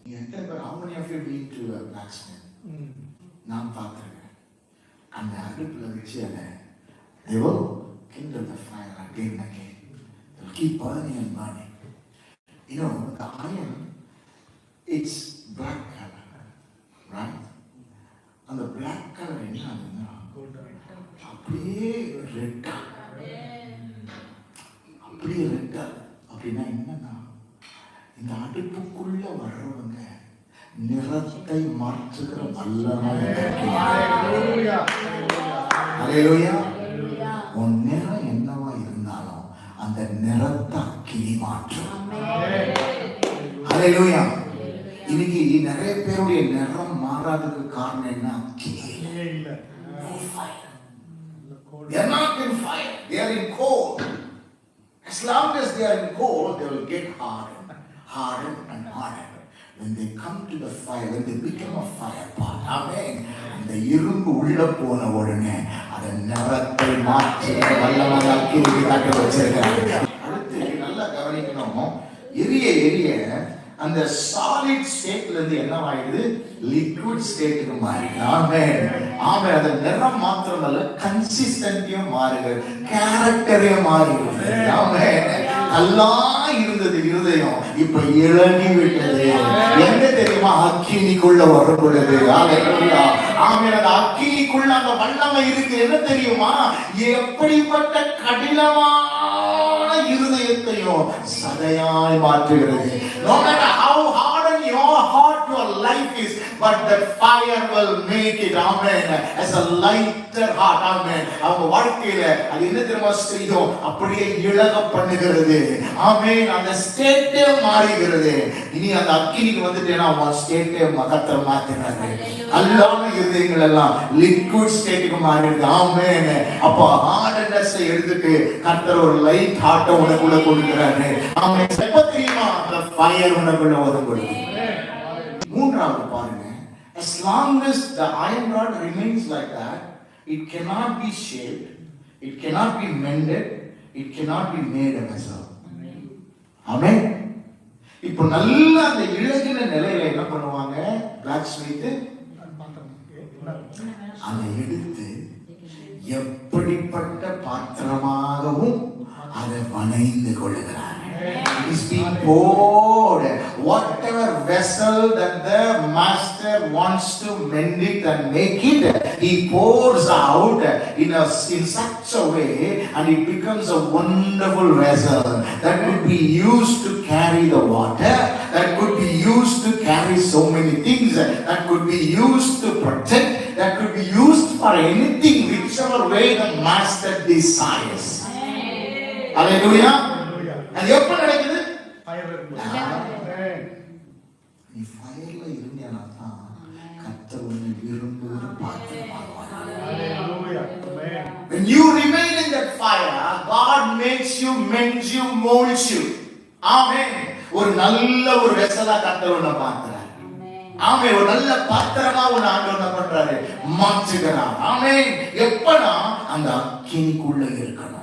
How many of you been to a blacksmith? நான் பார்த்துருக்கேன். அந்த அடுப்பில் வச்சு அதை they will kindle the fire again and again. They will keep burning and burning. You know, the iron, it's black color, right? And the black color என்ன ஆகுதுன்னா அப்படியே ரெட்டா, அப்படியே ரெட்டா. அப்படின்னா என்னன்னா, இந்த அடுப்புக்குள்ள வர்றவங்க நிறத்தை மாற்றுகிற வல்லமை. உன் நிறம் என்னவா இருந்தாலும் அந்த நிறத்தை அக்கினி மாற்றும். ஹல்லேலூயா. இன்னைக்கு நிறைய பேருடைய நிறம் மாறாததுக்கு காரணம் என்ன? அக்கினி இல்ல. They are not in fire. They are in cold. As long as they are in cold, they will get hardened, hardened and hardened. When they come to the fire, when they become a fire pot, amen. அந்த இரும்பு உள்ள போன உடனே அதை நிறத்தை மாற்றி வல்லமையாக்கி காட்ட வச்சிருக்காங்க. அடுத்து நல்லா கவனிக்கணும். எரிய எரிய அந்த சாலிட் ஸ்டேட்ல இருந்து என்னவாயிடுது? லிக்விட் ஸ்டேட்டுக்கு மாறிடுது. ஆமென். ஆமென். அந்த நிறம் மாத்திரமல்ல, கன்சிஸ்டன்சியும் மாறுகிறது, கேரக்டரையும் மாறுகிறது. ஆமென். நல்லா இருந்தது இருதயம், இப்ப இழகி விட்டது. என்ன தெரியுமா? அக்கினிக்குள்ள வரும் பொழுது, ஹல்லேலூயா, ஆமென், அந்த அக்கினிக்குள்ள அந்த வல்லமை இருக்கு. என்ன தெரியுமா? எப்படிப்பட்ட கடினமான இருதயத்தையும் சதையாய் மாற்றுகிறது. No matter how hardened your heart, your life is, but that fire will make it, amen, as a lighter heart, amen. அவங்க வாழ்க்கையில அது என்ன தெரியுமா செய்யும்? அப்படியே இழக பண்ணுகிறது. ஆமென். அந்த ஸ்டேட்டே மாறுகிறது. இனி அந்த அக்கினிக்கு வந்துட்டேன்னா உன் ஸ்டேட்டே கர்த்தர் மாத்துறாரு. அல்லாம இருதயங்கள் எல்லாம் லிக்விட் ஸ்டேட்டுக்கு மாறிடுது. ஆமென். அப்ப ஹார்ட்னஸ் எடுத்துட்டு கர்த்தர் ஒரு லைட் ஹார்ட்டை உனக்குள்ள கொடுக்கிறாரு. ஆமென். எப்ப தெரியுமா? அந்த ஃபயர் உனக்குள்ள வரும் பொழுது. மூன்றாவது பாருங்க, as long as the iron rod remains like that, it cannot be shaped, it cannot be mended, it cannot be made a vessel. Amen. இப்போ நல்ல அந்த இழகின நிலையில என்ன பண்ணுவாங்க? blacksmith அதை எடுத்து எப்படிப்பட்ட பாத்திரமாகவும் அதை வணைந்து கொள்ளுகிறார். It is being poured. Whatever vessel that the master wants to mend it and make it, he pours out in such a way, and it becomes a wonderful vessel that could be used to carry the water, that could be used to carry so many things, that could be used to protect, that could be used for anything, whichever way the master desires. Hallelujah. அது எப்ப நடக்குது? நீ ஃபயர்ல இருந்தேனா தான் கர்த்தர் உன்னை விரும்புகிற பாத்திரமாக்குவார். When you remain in that fire, God makes you, mends you, molds you. Amen. ஒரு நல்ல ஒரு வெசலா கர்த்தர் உன்னை மாத்துறார். ஆமென். ஒரு நல்ல பாத்திரமா உன்னை ஆண்டவர் என்ன பண்றாரு? மாற்றுகிறார். ஆமென். எப்பனா அந்த அக்கினிக்குள்ள இருக்கணும்.